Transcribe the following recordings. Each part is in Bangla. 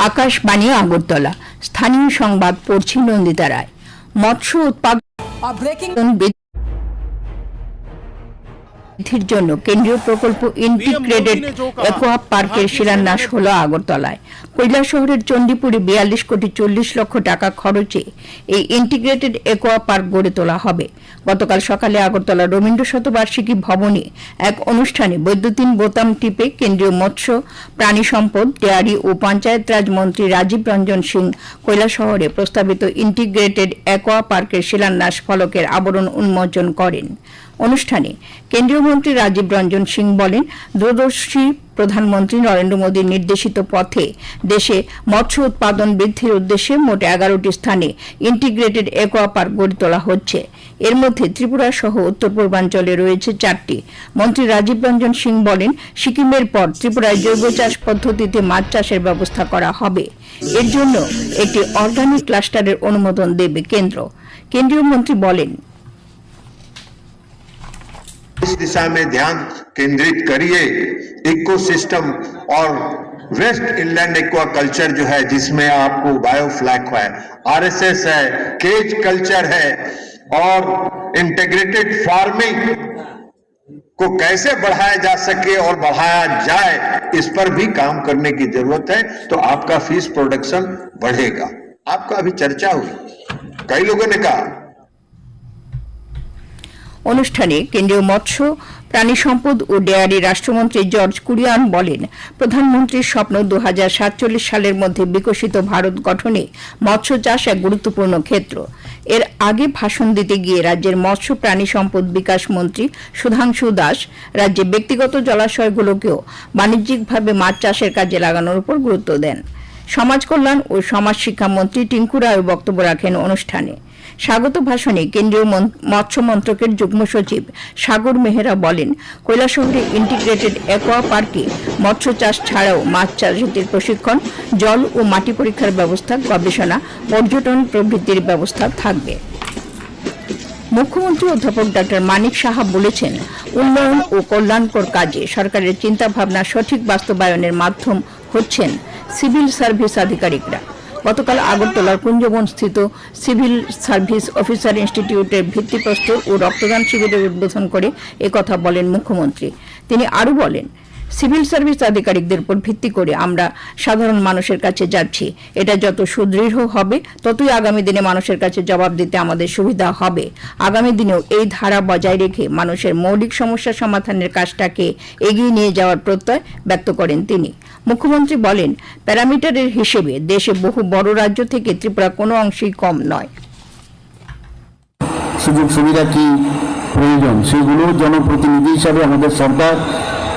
আকাশবাণী আগরতলা। স্থানীয় সংবাদ পড়ছি নন্দিতা রায়। মৎস্য উৎপাদন বৃদ্ধির জন্য কেন্দ্রীয় প্রকল্প ইন্টিগ্রেটেড অ্যাকোয়া পার্কের শিলান্যাস হল আগরতলায়। কৈলাসহরের চণ্ডীপুরে 42 কোটি 40 লক্ষ টাকা খরচে এই ইন্টিগ্রেটেড অ্যাকোয়া পার্ক গড়ে তোলা হবে। গতকাল সকালে আগরতলা রবীন্দ্র শতবার্ষিকী ভবনে এক অনুষ্ঠানে বৈদ্যুতিন বোতাম টিপে কেন্দ্রীয় মৎস্য, প্রাণী সম্পদ, ডেয়ারি ও পঞ্চায়েত রাজ মন্ত্রী রাজীব রঞ্জন সিং কৈলাসহরে প্রস্তাবিত ইন্টিগ্রেটেড অ্যাকোয়া পার্কের শিলান্যাস ফলকের আবরণ উন্মোচন করেন। অনুষ্ঠানে কেন্দ্রীয় মন্ত্রী রাজীব রঞ্জন সিং বলেন, দূরদর্শী প্রধানমন্ত্রী নরেন্দ্র মোদীর নির্দেশিত পথে দেশে মৎস্য উৎপাদন বৃদ্ধির উদ্দেশ্যে মোট 11টি স্থানে ইন্টিগ্রেটেড অ্যাকোয়া পার্ক গড়ে তোলা হচ্ছে। এর মধ্যে ত্রিপুরা সহ উত্তর পূর্বাঞ্চলে রয়েছে 4টি। মন্ত্রী রাজীব রঞ্জন সিং বলেন, সিকিমের পর ত্রিপুরায় জৈব চাষ পদ্ধতিতে মাছ চাষের ব্যবস্থা করা হবে। এর জন্য একটি অর্গানিক ক্লাস্টারের অনুমোদন দেবে কেন্দ্র। কেন্দ্রীয় মন্ত্রী বলেন, इस दिशा में ध्यान केंद्रित करिए। इकोसिस्टम और वेस्ट इनलैंड एक्वाकल्चर जो है, जिसमें आपको बायोफ्लैक है, आरएसएस है, केज कल्चर है और इंटीग्रेटेड फार्मिंग को कैसे बढ़ाया जा सके और बढ़ाया जाए, इस पर भी काम करने की जरूरत है। तो आपका फिश प्रोडक्शन बढ़ेगा। आपका अभी चर्चा हुई, कई लोगों ने कहा। অনুষ্ঠানে কেন্দ্রীয় মৎস্য, প্রাণী সম্পদ ও ডেয়ারি রাষ্ট্রমন্ত্রী জর্জ কুরিয়ান বলেন, প্রধানমন্ত্রীর স্বপ্ন 2047 সালের মধ্যে বিকশিত ভারত গঠনে মৎস্য চাষ এক গুরুত্বপূর্ণ ক্ষেত্র। এর আগে ভাষণ দিতে গিয়ে রাজ্যের মৎস্য প্রাণী সম্পদ বিকাশ মন্ত্রী সুধাংশু দাস রাজ্যে ব্যক্তিগত জলাশয়গুলোকেও বাণিজ্যিকভাবে মাছ চাষের কাজে লাগানোর উপর গুরুত্ব দেন। সমাজ কল্যাণ ও সমাজ শিক্ষা মন্ত্রী টিঙ্কু রায় বক্তব্য রাখেন অনুষ্ঠানে। স্বাগত ভাষণে কেন্দ্রীয় মৎস্য মন্ত্রকের যুগ্ম সচিব সাগর মেহরা বলেন, কৈলাসহরে ইন্টিগ্রেটেড অ্যাকোয়া পার্কে মৎস্য চাষ ছাড়াও মাছ চাষের প্রশিক্ষণ, জল ও মাটি পরীক্ষার ব্যবস্থা, গবেষণা, পর্যটন প্রভৃতির ব্যবস্থা থাকবে। মুখ্যমন্ত্রী অধ্যাপক ডক্টর মানিক সাহা বলেছেন, উন্নয়ন ও কল্যাণকর কাজে সরকারের চিন্তাভাবনা সঠিক বাস্তবায়নের মাধ্যম হচ্ছেন সিভিল সার্ভিস আধিকারিকরা। গতকাল আগরতলার কুঞ্জবন স্থিত সিভিল সার্ভিস অফিসার ইনস্টিটিউটের ভিত্তিপ্রস্তর ও রক্তদান শিবিরের উদ্বোধন করে একথা বলেন মুখ্যমন্ত্রী। তিনি আরও বলেন, সিভিল সার্ভিস আধিকারিকদের উপর ভিত্তি করে আমরা সাধারণ মানুষের কাছে যাচ্ছি। এটা যত সুদৃঢ় হবে, ততই আগামী দিনে মানুষের কাছে জবাব দিতে আমাদের সুবিধা হবে। আগামী দিনেও এই ধারা বজায় রেখে মানুষের মৌলিক সমস্যা সমাধানের কাজটাকে এগিয়ে নিয়ে যাওয়ার প্রত্যয় ব্যক্ত করেন তিনি। মুখ্যমন্ত্রী বলেন, প্যারামিটারের হিসেবে দেশে বহু বড় রাজ্য থেকে ত্রিপুরা কোনো অংশেই কম নয়। সুযোগ সুবিধা কি প্রয়োজন, সেগুলো জনপ্রতিনিধি হিসাবে আমাদের সরকার,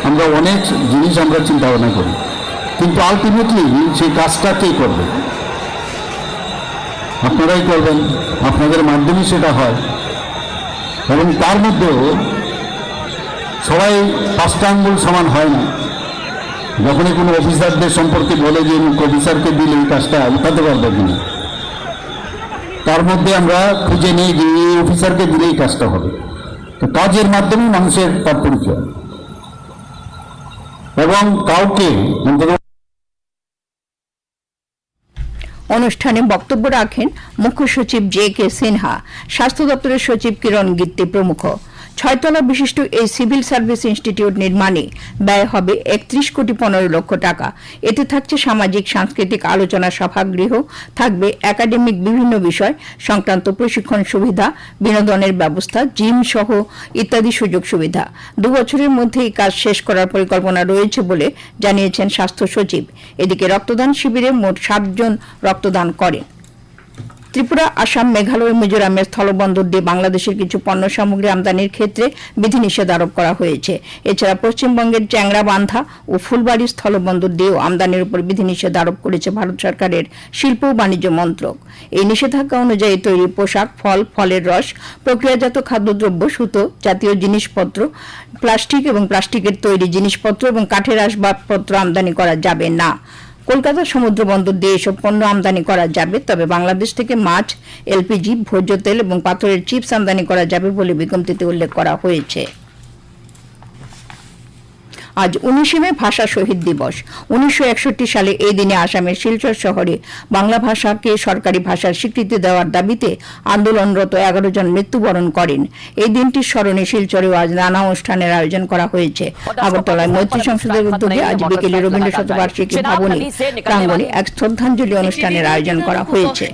আমরা অনেক জিনিস আমরা চিন্তা ভাবনা করি, কিন্তু আলটিমেটলি সেই কাজটা কে করবে? আপনারাই করবেন, আপনাদের মাধ্যমে সেটা হয়। এবং তার মধ্যেও সবাই 5টা আঙ্গুল সমান হয় না। যখনই কোনো অফিসারদের সম্পর্কে বলে যে মুখ্য অফিসারকে দিলে এই কাজটা উঠাতে পারবে কিনা, তার মধ্যে আমরা খুঁজে নিই যে এই অফিসারকে দিলেই কাজটা হবে। তো কাজের মাধ্যমে মানুষের তার পরিচয়, এবং কাউকে অনুষ্ঠানে বক্তব্য রাখেন মুখ্য সচিব জে.কে. সিনহা, স্বাস্থ্য দপ্তরের সচিব কিরণ গিত্তে প্রমুখ। 6 তলা বিশিষ্ট এই সিভিল সার্ভিস ইনস্টিটিউট নির্মাণে ব্যয় হবে 31 কোটি 15 লক্ষ টাকা। এতে থাকছে সামাজিক সাংস্কৃতিক আলোচনা সভাগৃহ, থাকবে একাডেমিক বিভিন্ন বিষয় সংক্রান্ত প্রশিক্ষণ সুবিধা, বিনোদনের ব্যবস্থা, জিম সহ ইত্যাদি সুযোগ সুবিধা। 2 বছরের মধ্যে এই কাজ শেষ করার পরিকল্পনা রয়েছে বলে জানিয়েছেন স্বাস্থ্য সচিব। এদিকে রক্তদান শিবিরে মোট 7 জন রক্তদান করেন। ত্রিপুরা, আসাম, মেঘালয়, মিজোরামের স্থলবন্দর দিয়ে বাংলাদেশের কিছু পণ্য সামগ্রী আমদানির ক্ষেত্রে বিধিনিষেধ আরোপ করা হয়েছে। এছাড়া পশ্চিমবঙ্গের চ্যাংরাবান্ধা ও ফুলবাড়ি স্থলবন্দর দিয়েও আমদানির উপর বিধিনিষেধ আরোপ করেছে ভারত সরকারের শিল্প ও বাণিজ্য মন্ত্রক। এই নিষেধাজ্ঞা অনুযায়ী তৈরি পোশাক, ফল, ফলের রস, প্রক্রিয়াজাত খাদ্যদ্রব্য, সুতো জাতীয় জিনিসপত্র, প্লাস্টিক এবং প্লাস্টিকের তৈরি জিনিসপত্র এবং কাঠের আসবাবপত্র আমদানি করা যাবে না। কলকাতা সমুদ্র বন্দর দিয়ে এসব পণ্য আমদানি করা যাবে, তবে বাংলাদেশ থেকে মাছ, এলপিজি, ভোজ্য তেল এবং পাথরের চিপস আমদানি করা যাবে বলে বিজ্ঞপ্তিতে উল্লেখ করা হয়েছে। আজ 19শে মে ভাষা শহীদ দিবস। 1961 সালে এই দিনে আসামের শিলচর শহরে বাংলা ভাষাকে সরকারি ভাষার স্বীকৃতি দেওয়ার দাবিতে আন্দোলনরত 11 জন মৃত্যুবরণ করেন। এই দিনটির স্মরণে শিলচরেও আজ নানা অনুষ্ঠানের আয়োজন করা হয়েছে। আগরতলায় মৈত্রী সংসদের উদ্যোগে আজ বিকেলে রবীন্দ্র শতবার্ষিকী ভবনে প্রাঙ্গণে এক শ্রদ্ধাঞ্জলি অনুষ্ঠানের আয়োজন করা হয়েছে।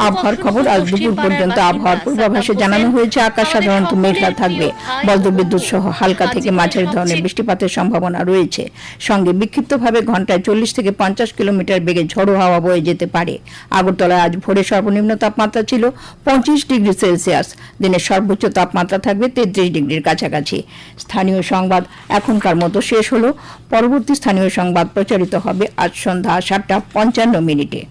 আবহাওয়ার খবর, আজ দুপুর পর্যন্ত আবহাওয়ার পূর্বাভাসে জানানো হয়েছে আকাশ সাধারণত মেঘলা থাকবে। বজ্রবিদ্যুৎ সহ হালকা থেকে মাঝারি ধরনের বৃষ্টিপাতের সম্ভাবনা রয়েছে। সঙ্গে বিক্ষিপ্তভাবে ঘন্টায় 40 থেকে 50 কিলোমিটার বেগে ঝোড়ো হাওয়া বয়ে যেতে পারে। আগরতলায় আজ ভোরে সর্বনিম্ন তাপমাত্রা ছিল 25 ডিগ্রি সেলসিয়াস। দিনের সর্বোচ্চ তাপমাত্রা থাকবে 33 ডিগ্রির কাছাকাছি। স্থানীয় সংবাদ এখনকার মতো শেষ হলো। পরবর্তী স্থানীয় সংবাদ প্রচারিত হবে আজ সন্ধ্যা 7:55।